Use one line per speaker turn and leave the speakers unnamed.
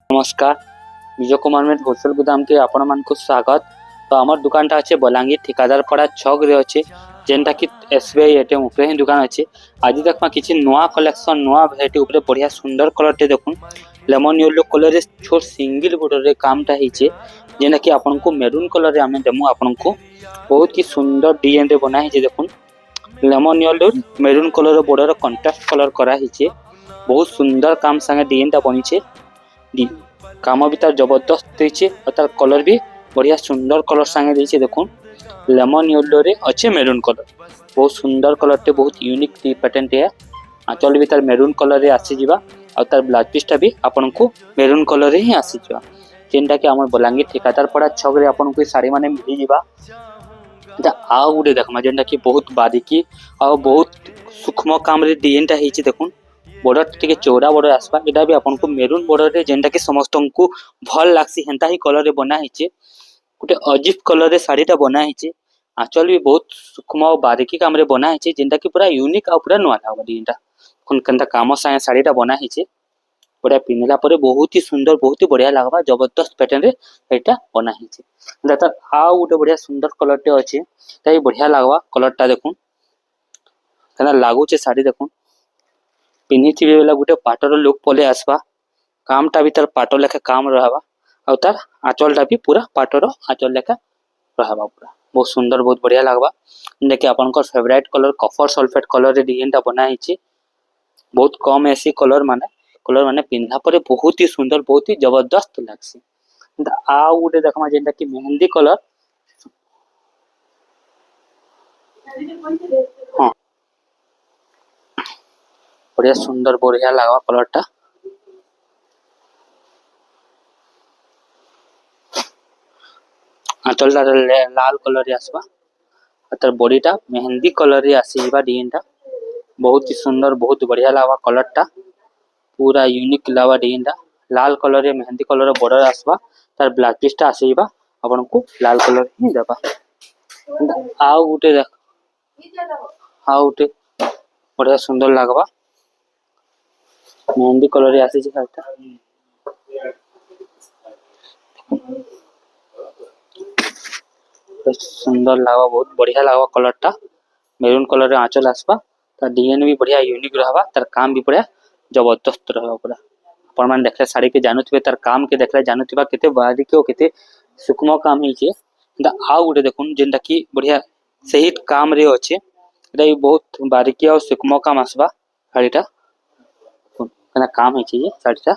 नमस्कार विजय कुमार में होलसेल गोदाम के आपण मान को स्वागत। तो आमर दुकान टा अच्छे बलांगीर ठिकादार पड़ा छक रे अच्छे जेनटा कि एसबीआई एटीएम ऊपर ही दुकान अच्छे। आज देखमा किछि नवा कलेक्शन नवा वैरायटी ऊपर बढ़िया सुंदर कलर टे देखुन लेमन येलो कलर रे छोट सिंगल बॉर्डर रे काम टा हिचे जेना कि आपन को मेरून कलर रे हमें देमु आपन को बहुत ही सुंदर डिजाइन रे बना हिचे। देखुन लेमन येलो मेरून कलर रे बॉर्डर कंट्रास्ट कलर करा हिचे बहुत सुंदर काम संगे डिजाइन टा बनिचे। काम भी तार जबरदस्त देछे और तार कलर भी बढ़िया सुंदर कलर संगे देछे। देखुन लेमन येलो रे अच्छे मेरून कलर बहुत सुंदर कलर टे बहुत यूनिक टी पैटर्न टे है। आंचल भी तार मेरून कलर रे आसी जिबा और तार ब्लाउज पीस टा भी आपन को मेरून कलर रे ही आसी जिबा जेनटा कि हमर बलांगीर ठेकेदार पड़ा छक रे आपन को साड़ी माने मिली जिबा। ता आ उडे देखमा जेनटा कि बहुत बारीकी और बहुत सूक्ष्म काम रे डिजाइन टा हिची। देखुन बॉर्डर टिके चौड़ा बॉर्डर आसबा एटा भी आपन को मेरून बॉर्डर रे जेनटा कि समस्त को भल लागसी हेंता ही कलर रे बना हिचे। गुटे अजीब कलर रे साड़ी टा बना हिचे। आंचल भी बहुत सूक्ष्म और बारीकी काम रे बना हिचे जेनटा कि पूरा यूनिक और पूरा नवा लागबा डिजाइन टा कोन कंता काम साए साड़ी टा बना हिचे पूरा पिनला परे बहुत ही सुंदर बहुत ही बढ़िया लागबा जबरदस्त पैटर्न रे एटा बना हिचे। दाता आ गुटे बढ़िया सुंदर कलर टे अछि ताई बढ़िया लागबा कलर टा देखुन केना लागु छे साड़ी देखुन पिन्ही थिबे वाला गुटे पाटर लुक पले आसबा काम टा भी तार पाटो लेखा काम रहबा और तार आंचल टा भी पूरा पाटर आंचल लेखा रहबा पूरा बहुत सुंदर बहुत बढ़िया लागबा। देखि आपन को favourite colour copper sulphate colour रे डिजाइन टा बना हिची बहुत कम ऐसी कलर माने पिन्हा परे बहुत ही सुंदर बहुत ही जबरदस्त लागसी। आ गुटे देखमा जेंटा कि मेहंदी कलर हां बढ़िया सुंदर बढ़िया लागबा कलर टा आंचल टा लाल कलर रे आसबा अतर बॉडी टा मेहंदी कलर रे आसीबा डिजाइन टा बहुत ही सुंदर बहुत बढ़िया लागबा कलर टा पूरा यूनिक लागबा डिजाइन टा लाल कलर रे मेहंदी कलर बॉर्डर आसबा तार ब्लाउज पीस टा आसीबा आपन को लाल कलर ही देबा। आ गुटे देख आ गुटे बढ़िया सुंदर लागबा मेहंदी कलर रे आसी छै टा सुंदर लागबा बहुत बढ़िया लागबा कलर टा मेरून कलर रे आंचल आसबा तार डिजाइन भी बढ़िया यूनिक रहबा तार काम भी पूरा जबरदस्त रहबा पूरा अपन मान देखले साड़ी के जानुथिबे तार काम के देखले जानुथिबा केते बारीकी और केते सूक्ष्म काम हिचे। दा आ गुटे देखुन जेंटा कि बढ़िया सही काम रे अछि एटा भी बहुत बारीकी और सूक्ष्म काम आसबा साड़ी टा केना काम हिचे ये साड़ी टा